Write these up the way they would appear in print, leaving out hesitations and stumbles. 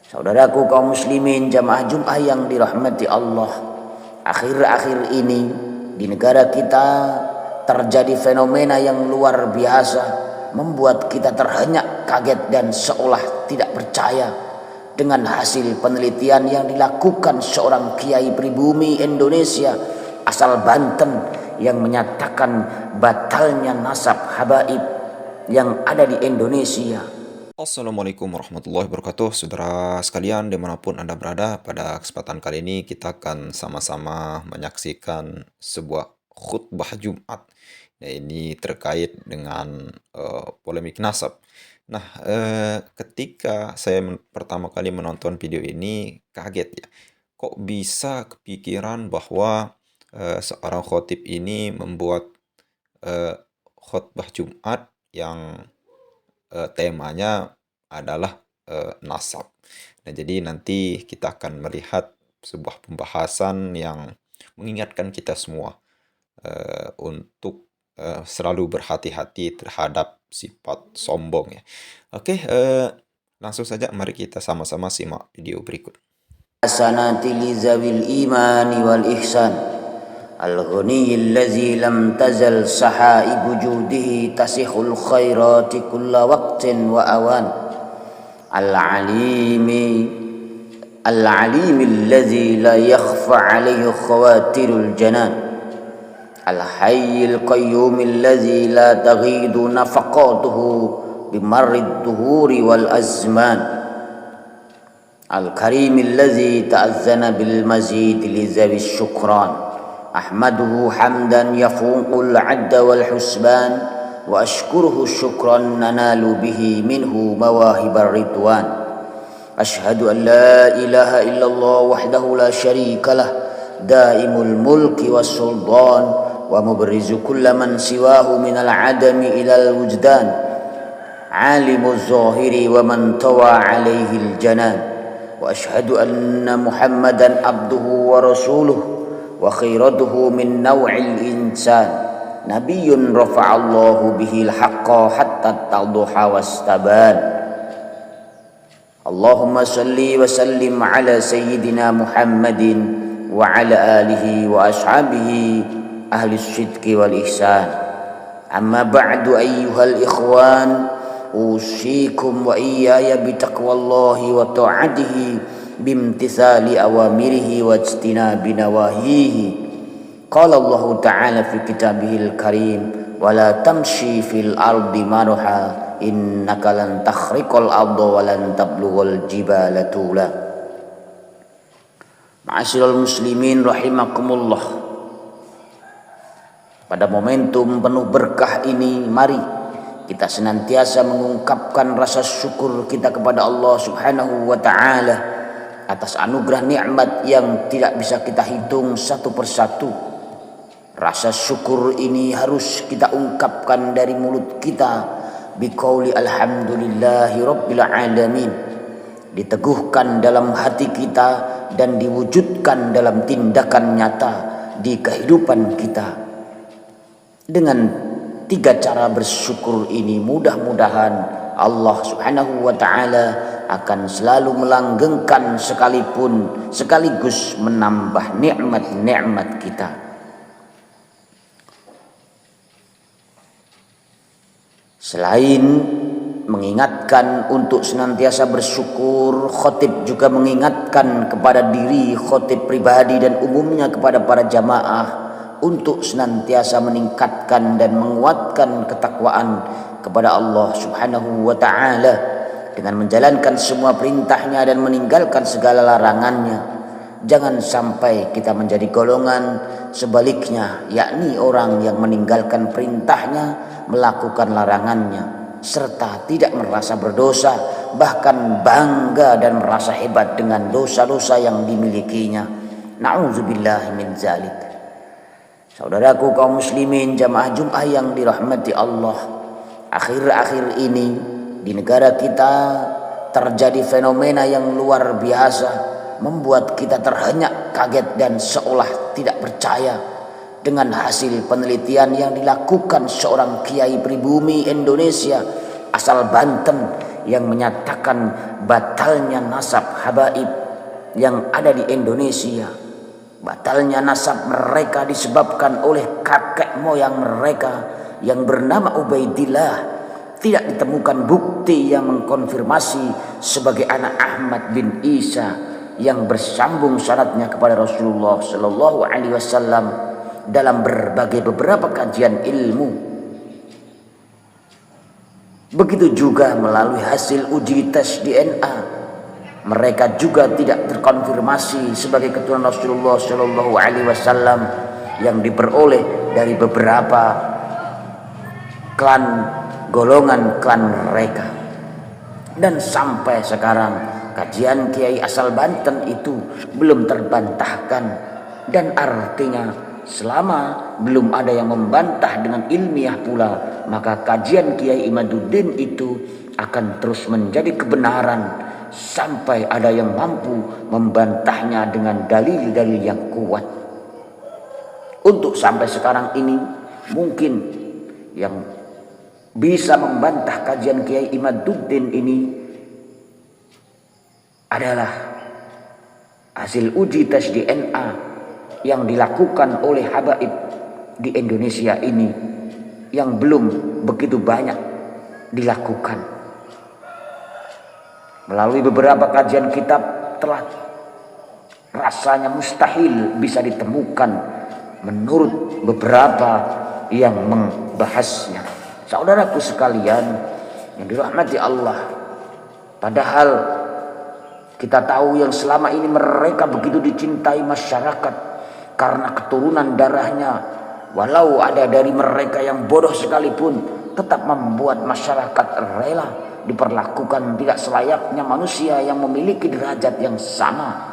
Saudaraku kaum muslimin jamaah Jum'ah yang dirahmati Allah, akhir-akhir ini di negara kita terjadi fenomena yang luar biasa, membuat kita terhenyak, kaget dan seolah tidak percaya dengan hasil penelitian yang dilakukan seorang kiai pribumi Indonesia asal Banten yang menyatakan batalnya nasab habaib yang ada di Indonesia. Assalamualaikum warahmatullahi wabarakatuh, saudara sekalian dimanapun Anda berada. Pada kesempatan kali ini kita akan sama-sama menyaksikan sebuah khutbah Jumat. Ini terkait dengan polemik nasab. Nah, ketika saya pertama kali menonton video ini kaget ya. Kok bisa kepikiran bahwa seorang khotib ini membuat khutbah Jumat yang temanya adalah nasab. Nah, jadi nanti kita akan melihat sebuah pembahasan yang mengingatkan kita semua untuk selalu berhati-hati terhadap sifat sombong ya. Oke, langsung saja mari kita sama-sama simak video berikut. Hasanati li zawil imani wal ihsan الغني الذي لم تزل سحائب جوده تسخ الخيرات كل وقت وأوان العليم الذي لا يخفى عليه خواتر الجنان الحي القيوم الذي لا تغيض نفقاته بمر الدهور والأزمان الكريم الذي تأذن بالمزيد لذوي الشكران أحمده حمدا يفوق العد والحسبان وأشكره شكرا ننال به منه مواهب الرضوان أشهد أن لا إله إلا الله وحده لا شريك له دائم الملك والسلطان ومبرز كل من سواه من العدم إلى الوجدان عالم الظاهر ومن طوى عليه الجنان وأشهد أن محمدا عبده ورسوله وخيرته من نوع الإنسان نبي رفع الله به الحق حتى اتضح واستبان اللهم صل وسلم على سيدنا محمد وعلى آله وأصحابه أهل الصدق والإحسان أما بعد أيها الإخوان أوصيكم وإياي بتقوى الله وطاعته بامتثال أوامره واجتناب نواهيه قال الله تعالى في كتابه الكريم ولا تمشي في الأرض مرحا إنك لن تخرق الأرض ولن تبلغ الجبال طولا Ma'asyiral muslimin rahimakumullah. Pada momentum penuh berkah ini, mari kita senantiasa mengungkapkan rasa syukur kita kepada Allah Subhanahu wa taala atas anugerah nikmat yang tidak bisa kita hitung satu persatu. Rasa syukur ini harus kita ungkapkan dari mulut kita biqauli alhamdulillahi rabbil alamin, diteguhkan dalam hati kita dan diwujudkan dalam tindakan nyata di kehidupan kita. Dengan tiga cara bersyukur ini mudah-mudahan Allah Subhanahu wa taala akan selalu melanggengkan sekaligus menambah nikmat-nikmat kita. Selain mengingatkan untuk senantiasa bersyukur, khotib juga mengingatkan kepada diri khotib pribadi dan umumnya kepada para jamaah untuk senantiasa meningkatkan dan menguatkan ketakwaan kepada Allah Subhanahu wa taala dengan menjalankan semua perintahnya dan meninggalkan segala larangannya. Jangan sampai kita menjadi golongan sebaliknya, yakni orang yang meninggalkan perintahnya, melakukan larangannya, serta tidak merasa berdosa, bahkan bangga dan merasa hebat dengan dosa-dosa yang dimilikinya. Na'udzubillahi min zalik. Saudaraku kaum muslimin jamaah Jum'ah yang dirahmati Allah, akhir-akhir ini di negara kita terjadi fenomena yang luar biasa, membuat kita terhenyak, kaget dan seolah tidak percaya dengan hasil penelitian yang dilakukan seorang kiai pribumi Indonesia asal Banten yang menyatakan batalnya nasab habaib yang ada di Indonesia. Batalnya nasab mereka disebabkan oleh kakek moyang mereka yang bernama Ubaidillah. Tidak ditemukan bukti yang mengkonfirmasi sebagai anak Ahmad bin Isa yang bersambung syaratnya kepada Rasulullah Shallallahu Alaihi Wasallam dalam beberapa kajian ilmu. Begitu juga melalui hasil uji tes DNA, mereka juga tidak terkonfirmasi sebagai keturunan Rasulullah Shallallahu Alaihi Wasallam yang diperoleh dari beberapa golongan klan mereka. Dan sampai sekarang kajian Kiai asal Banten itu belum terbantahkan, dan artinya selama belum ada yang membantah dengan ilmiah pula, maka kajian Kiai Imaduddin itu akan terus menjadi kebenaran sampai ada yang mampu membantahnya dengan dalil-dalil yang kuat. Untuk sampai sekarang ini mungkin yang bisa membantah kajian Kiai Imaduddin ini adalah hasil uji tes DNA yang dilakukan oleh habaib di Indonesia ini yang belum begitu banyak dilakukan. Melalui beberapa kajian kitab telah rasanya mustahil bisa ditemukan menurut beberapa yang membahasnya. Saudaraku sekalian yang dirahmati Allah, padahal kita tahu yang selama ini mereka begitu dicintai masyarakat karena keturunan darahnya, walau ada dari mereka yang bodoh sekalipun tetap membuat masyarakat rela diperlakukan tidak selayaknya manusia yang memiliki derajat yang sama.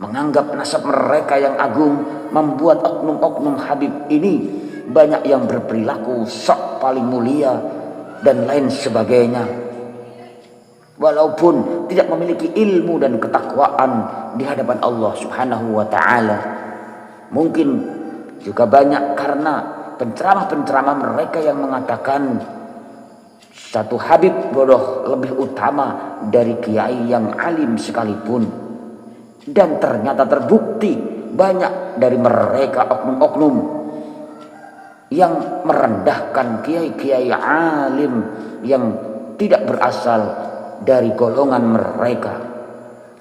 Menganggap nasab mereka yang agung membuat oknum-oknum Habib ini banyak yang berperilaku sok paling mulia dan lain sebagainya, walaupun tidak memiliki ilmu dan ketakwaan di hadapan Allah Subhanahu wa taala. Mungkin juga banyak karena penceramah-penceramah mereka yang mengatakan satu habib bodoh lebih utama dari kiai yang alim sekalipun. Dan ternyata terbukti banyak dari mereka oknum-oknum yang merendahkan kiai-kiai alim yang tidak berasal dari golongan mereka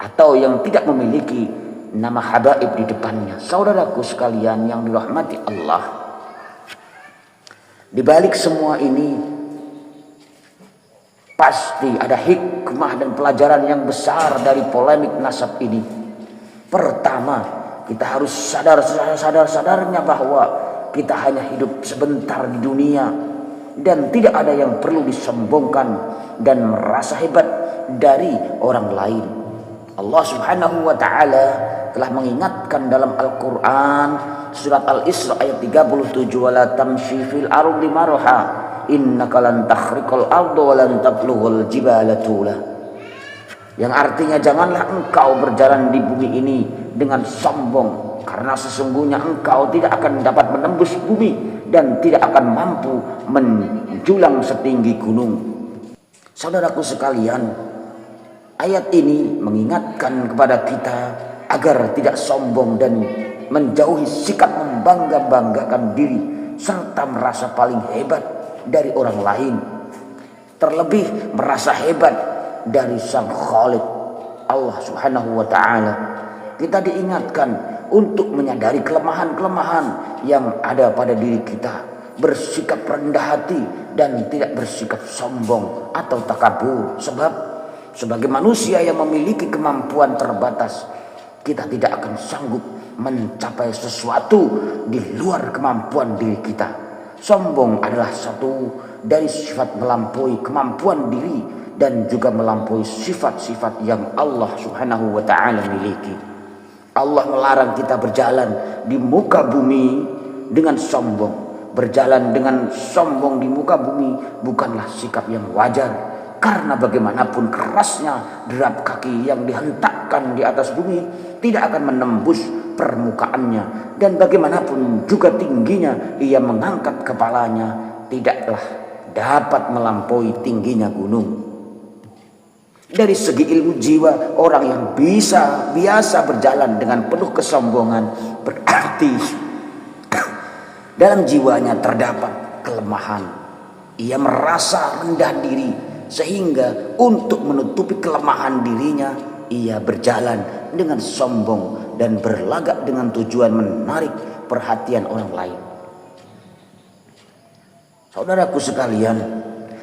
atau yang tidak memiliki nama habaib di depannya. Saudaraku sekalian yang dirahmati Allah, di balik semua ini pasti ada hikmah dan pelajaran yang besar dari polemik nasab ini. Pertama, kita harus sadar-sadarnya bahwa kita hanya hidup sebentar di dunia dan tidak ada yang perlu disombongkan dan merasa hebat dari orang lain. Allah Subhanahu wa taala telah mengingatkan dalam Al-Qur'an surat Al-Isra ayat 37, wala tamshi fil ardi marha innaka lan takhriqal arda wa lan tablughal jibala tula. Yang artinya janganlah engkau berjalan di bumi ini dengan sombong, karena sesungguhnya engkau tidak akan dapat menembus bumi dan tidak akan mampu menjulang setinggi gunung. Saudaraku sekalian, ayat ini mengingatkan kepada kita agar tidak sombong dan menjauhi sikap membangga-banggakan diri serta merasa paling hebat dari orang lain, terlebih merasa hebat dari Sang Khalik Allah Subhanahu wa taala. Kita diingatkan untuk menyadari kelemahan-kelemahan yang ada pada diri kita, bersikap rendah hati dan tidak bersikap sombong atau takabur. Sebab sebagai manusia yang memiliki kemampuan terbatas, kita tidak akan sanggup mencapai sesuatu di luar kemampuan diri kita. Sombong adalah satu dari sifat melampaui kemampuan diri dan juga melampaui sifat-sifat yang Allah Subhanahu wa taala miliki. Allah melarang kita berjalan di muka bumi dengan sombong. Berjalan dengan sombong di muka bumi bukanlah sikap yang wajar, karena bagaimanapun kerasnya derap kaki yang dihentakkan di atas bumi tidak akan menembus permukaannya, dan bagaimanapun juga tingginya ia mengangkat kepalanya tidaklah dapat melampaui tingginya gunung. Dari segi ilmu jiwa, orang yang biasa berjalan dengan penuh kesombongan berarti dalam jiwanya terdapat kelemahan. Ia merasa rendah diri sehingga untuk menutupi kelemahan dirinya ia berjalan dengan sombong dan berlagak dengan tujuan menarik perhatian orang lain. Saudaraku sekalian,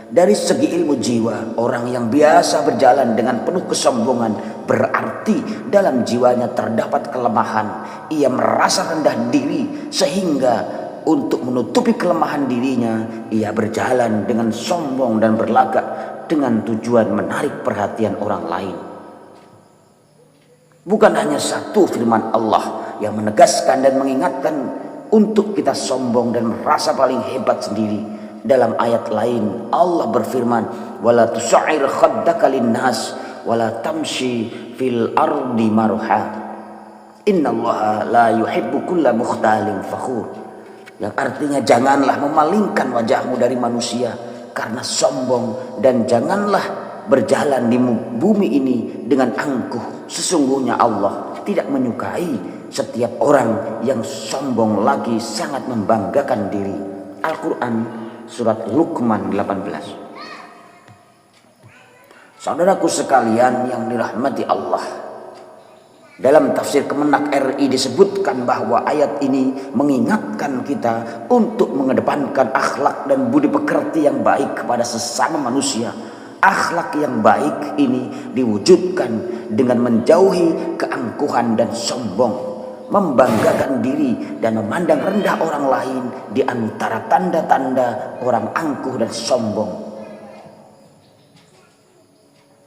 dari segi ilmu jiwa, orang yang biasa berjalan dengan penuh kesombongan berarti dalam jiwanya terdapat kelemahan. Ia merasa rendah diri sehingga untuk menutupi kelemahan dirinya ia berjalan dengan sombong dan berlagak dengan tujuan menarik perhatian orang lain. Bukan hanya satu firman Allah yang menegaskan dan mengingatkan untuk kita sombong dan merasa paling hebat sendiri. Dalam ayat lain Allah berfirman, wala tusa'ir khaddaka linnas wala tamshi fil ardi marha innallaha la yuhibbu kulla mukhtalin fakhur. Yang artinya janganlah memalingkan wajahmu dari manusia karena sombong, dan janganlah berjalan di bumi ini dengan angkuh. Sesungguhnya Allah tidak menyukai setiap orang yang sombong lagi sangat membanggakan diri. Al-Quran Surat Luqman 18. Saudaraku sekalian yang dirahmati Allah, dalam tafsir Kemenak RI disebutkan bahwa ayat ini mengingatkan kita untuk mengedepankan akhlak dan budi pekerti yang baik kepada sesama manusia. Akhlak yang baik ini diwujudkan dengan menjauhi keangkuhan dan sombong, membanggakan diri dan memandang rendah orang lain. Di antara tanda-tanda orang angkuh dan sombong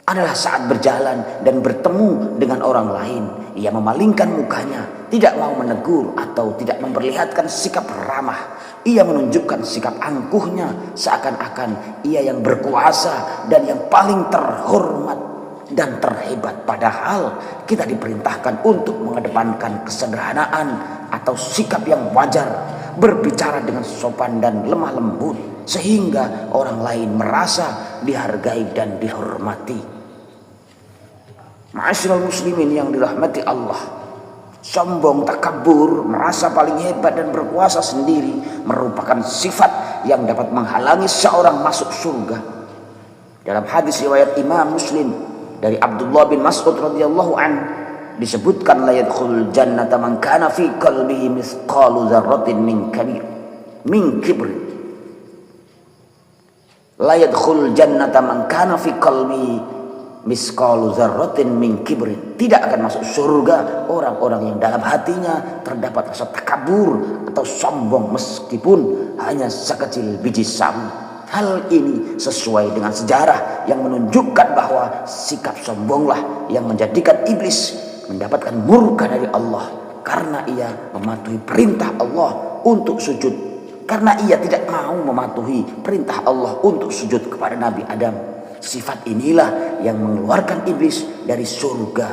adalah saat berjalan dan bertemu dengan orang lain, ia memalingkan mukanya, tidak mau menegur atau tidak memperlihatkan sikap ramah. Ia menunjukkan sikap angkuhnya seakan-akan ia yang berkuasa dan yang paling terhormat dan terhebat. Padahal kita diperintahkan untuk mengedepankan kesederhanaan atau sikap yang wajar, berbicara dengan sopan dan lemah lembut sehingga orang lain merasa dihargai dan dihormati. Ma'asyiral muslimin yang dirahmati Allah, sombong, takabur, merasa paling hebat dan berkuasa sendiri merupakan sifat yang dapat menghalangi seorang masuk surga. Dalam hadis riwayat Imam Muslim dari Abdullah bin Mas'ud radhiyallahu an disebutkan, la yadkhulul jannata man kana fi qalbihi mithqalu dzarratin min kibr. La yadkhulul jannata man kana fi qalbihi mithqalu dzarratin min kibr. Tidak akan masuk surga orang-orang yang dalam hatinya terdapat rasa takabur atau sombong meskipun hanya sekecil biji sawi. Hal ini sesuai dengan sejarah yang menunjukkan bahwa sikap sombonglah yang menjadikan iblis mendapatkan murka dari Allah karena ia mematuhi perintah Allah untuk sujud, karena ia tidak mau mematuhi perintah Allah untuk sujud kepada Nabi Adam. Sifat inilah yang mengeluarkan iblis dari surga.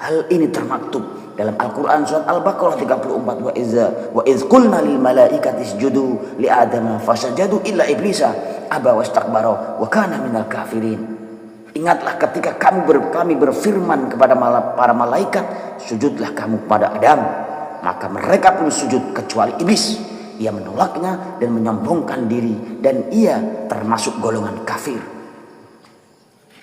Hal ini termaktub dalam Al-Quran surat Al-Baqarah 34, wa iz qulna lil malaikati isjudu li adama fasajadu illa iblisa aba wastakbara wa kana minal kafirin. Ingatlah ketika kami berfirman kepada para malaikat, sujudlah kamu pada Adam, maka mereka pun sujud kecuali iblis. Ia menolaknya dan menyombongkan diri, dan ia termasuk golongan kafir.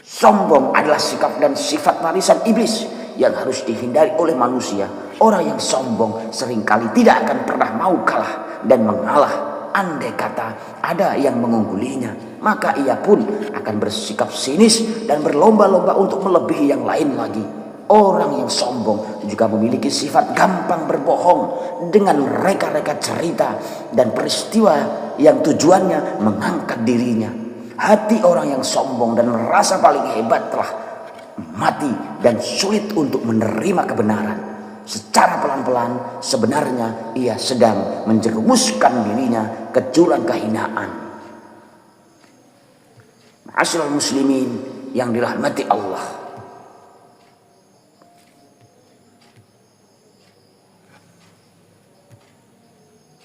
Sombong adalah sikap dan sifat warisan iblis yang harus dihindari oleh manusia. Orang yang sombong seringkali tidak akan pernah mau kalah dan mengalah. Andai kata ada yang mengunggulinya, maka ia pun akan bersikap sinis dan berlomba-lomba untuk melebihi yang lain lagi. Orang yang sombong juga memiliki sifat gampang berbohong dengan reka-reka cerita dan peristiwa yang tujuannya mengangkat dirinya. Hati orang yang sombong dan merasa paling hebat telah mati dan sulit untuk menerima kebenaran. Secara pelan-pelan sebenarnya ia sedang menjerumuskan dirinya ke jurang kehinaan. Ma'asyiral muslimin yang dirahmati Allah,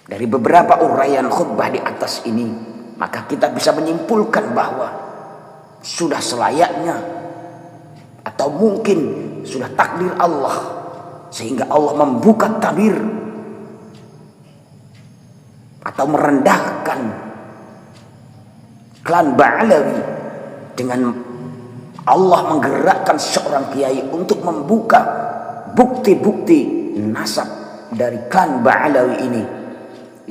dari beberapa uraian khutbah di atas ini, maka kita bisa menyimpulkan bahwa sudah selayaknya atau mungkin sudah takdir Allah sehingga Allah membuka tabir atau merendahkan klan Ba'alawi dengan Allah menggerakkan seorang kiai untuk membuka bukti-bukti nasab dari klan Ba'alawi ini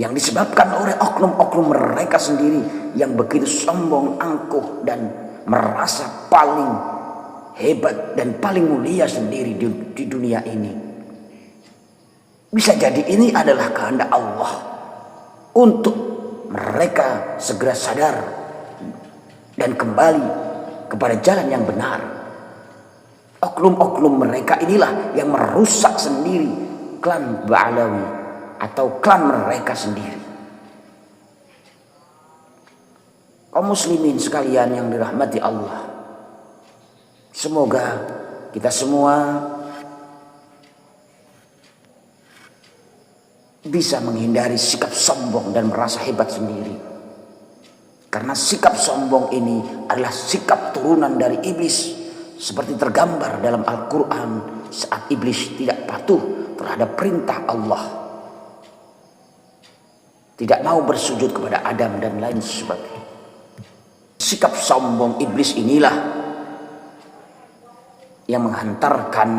yang disebabkan oleh oknum-oknum mereka sendiri yang begitu sombong, angkuh dan merasa paling hebat dan paling mulia sendiri di dunia ini. Bisa jadi ini adalah kehendak Allah untuk mereka segera sadar dan kembali kepada jalan yang benar. Oknum-oknum mereka inilah yang merusak sendiri klan Ba'alawi atau klan mereka sendiri. Kaum muslimin sekalian yang dirahmati Allah, semoga kita semua bisa menghindari sikap sombong dan merasa hebat sendiri. Karena sikap sombong ini adalah sikap turunan dari iblis, seperti tergambar dalam Al-Quran saat iblis tidak patuh terhadap perintah Allah, tidak mau bersujud kepada Adam dan lain sebagainya. Sikap sombong iblis inilah yang menghantarkan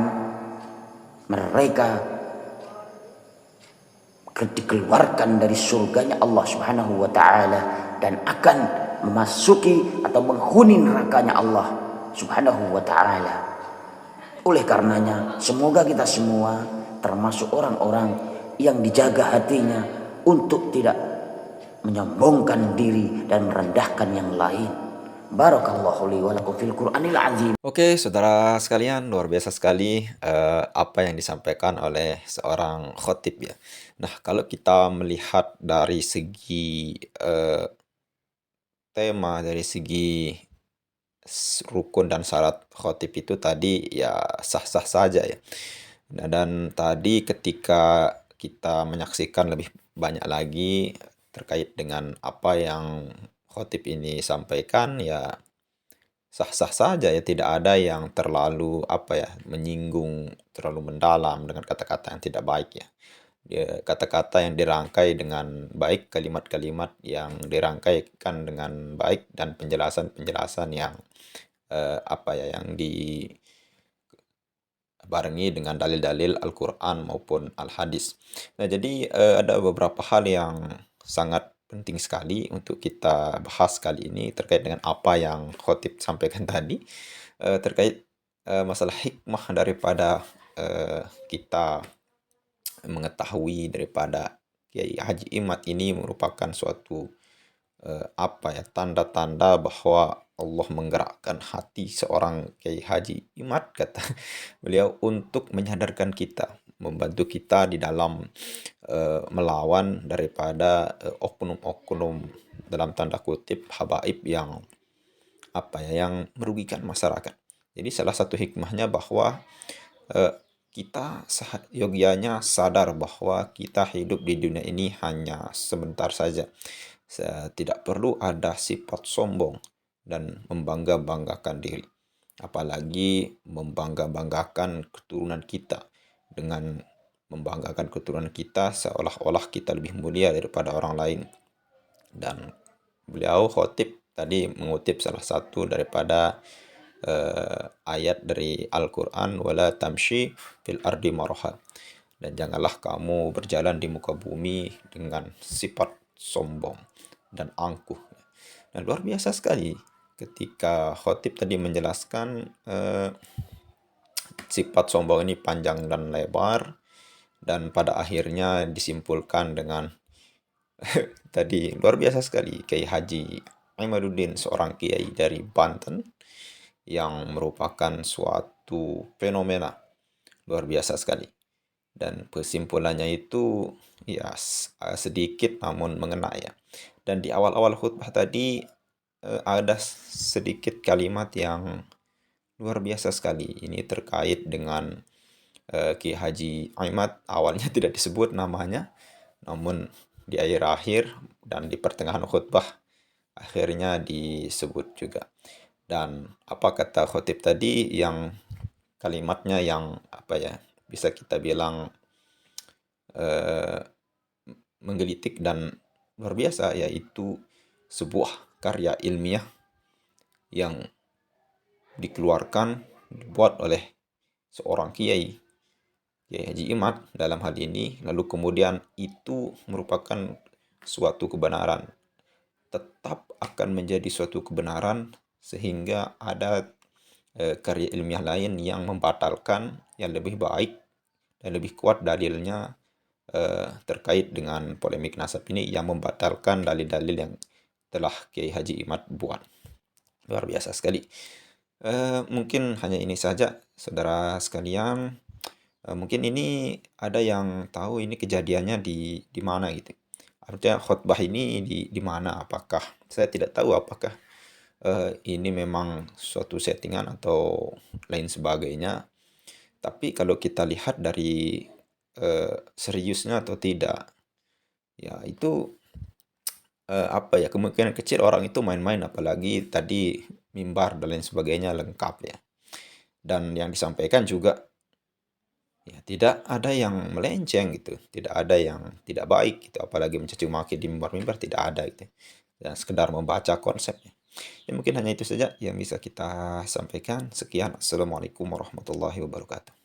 mereka dikeluarkan dari surganya Allah Subhanahu wa ta'ala dan akan memasuki atau menghuni nerakanya Allah Subhanahu wa ta'ala. Oleh karenanya semoga kita semua termasuk orang-orang yang dijaga hatinya untuk tidak menyombongkan diri dan merendahkan yang lain. Barakallahu li wa lakum fil Qur'anil azim. Oke, saudara sekalian, luar biasa sekali apa yang disampaikan oleh seorang khotib ya. Nah, kalau kita melihat dari segi tema, dari segi rukun dan syarat khotib itu tadi ya sah-sah saja ya. Nah, dan tadi ketika kita menyaksikan lebih banyak lagi terkait dengan apa yang khotib ini sampaikan ya sah-sah saja ya, tidak ada yang terlalu menyinggung terlalu mendalam dengan kata-kata yang tidak baik ya. Kata-kata yang dirangkai dengan baik, kalimat-kalimat yang dirangkaikan dengan baik dan penjelasan-penjelasan yang yang dibarengi dengan dalil-dalil Al-Quran maupun Al-Hadis. Nah, jadi ada beberapa hal yang sangat penting sekali untuk kita bahas kali ini terkait dengan apa yang khotib sampaikan tadi, terkait masalah hikmah daripada kita mengetahui daripada Kiai Haji Imad ini merupakan suatu tanda-tanda bahwa Allah menggerakkan hati seorang Kiai Haji Imad, kata beliau, untuk menyadarkan kita, membantu kita di dalam melawan daripada oknum-oknum dalam tanda kutip habaib yang yang merugikan masyarakat. Jadi salah satu hikmahnya bahwa kita yogyanya sadar bahwa kita hidup di dunia ini hanya sebentar saja. Tidak perlu ada sifat sombong dan membangga-banggakan diri. Apalagi membangga-banggakan keturunan kita dengan membanggakan keturunan kita seolah-olah kita lebih mulia daripada orang lain. Dan beliau khotib tadi mengutip salah satu daripada ayat dari Al-Quran, wala tamshi fil ardi maraha, dan janganlah kamu berjalan di muka bumi dengan sifat sombong dan angkuh. Nah, luar biasa sekali ketika khotib tadi menjelaskan sifat sombong ini panjang dan lebar, dan pada akhirnya disimpulkan dengan tadi luar biasa sekali, Kiai Haji Imaduddin, seorang kiai dari Banten yang merupakan suatu fenomena luar biasa sekali. Dan kesimpulannya itu ya sedikit namun mengena ya. Dan di awal-awal khutbah tadi ada sedikit kalimat yang luar biasa sekali. Ini terkait dengan Kiai Haji Imad. Awalnya tidak disebut namanya, namun di akhir-akhir dan di pertengahan khutbah akhirnya disebut juga. Dan apa kata khotib tadi yang kalimatnya yang apa ya, bisa kita bilang eh, menggelitik dan luar biasa, yaitu sebuah karya ilmiah yang dikeluarkan, dibuat oleh seorang kiai, Kiai Haji Imad dalam hal ini, lalu kemudian itu merupakan suatu kebenaran, tetap akan menjadi suatu kebenaran sehingga ada karya ilmiah lain yang membatalkan, yang lebih baik dan lebih kuat dalilnya terkait dengan polemik nasab ini, yang membatalkan dalil-dalil yang telah Kiai Haji Imad buat. Luar biasa sekali. Mungkin hanya ini saja, saudara sekalian. Mungkin ini ada yang tahu ini kejadiannya di mana gitu. Artinya khutbah ini di mana? Apakah saya tidak tahu apakah ini memang suatu settingan atau lain sebagainya. Tapi kalau kita lihat dari seriusnya atau tidak, ya itu apa ya, kemungkinan kecil orang itu main-main, apalagi tadi mimbar dan lain sebagainya lengkap ya. Dan yang disampaikan juga ya tidak ada yang melenceng gitu, tidak ada yang tidak baik gitu, apalagi mencaci maki di mimbar-mimbar, tidak ada gitu. Dan sekedar membaca konsepnya. Ya mungkin hanya itu saja yang bisa kita sampaikan. Sekian, Assalamualaikum warahmatullahi wabarakatuh.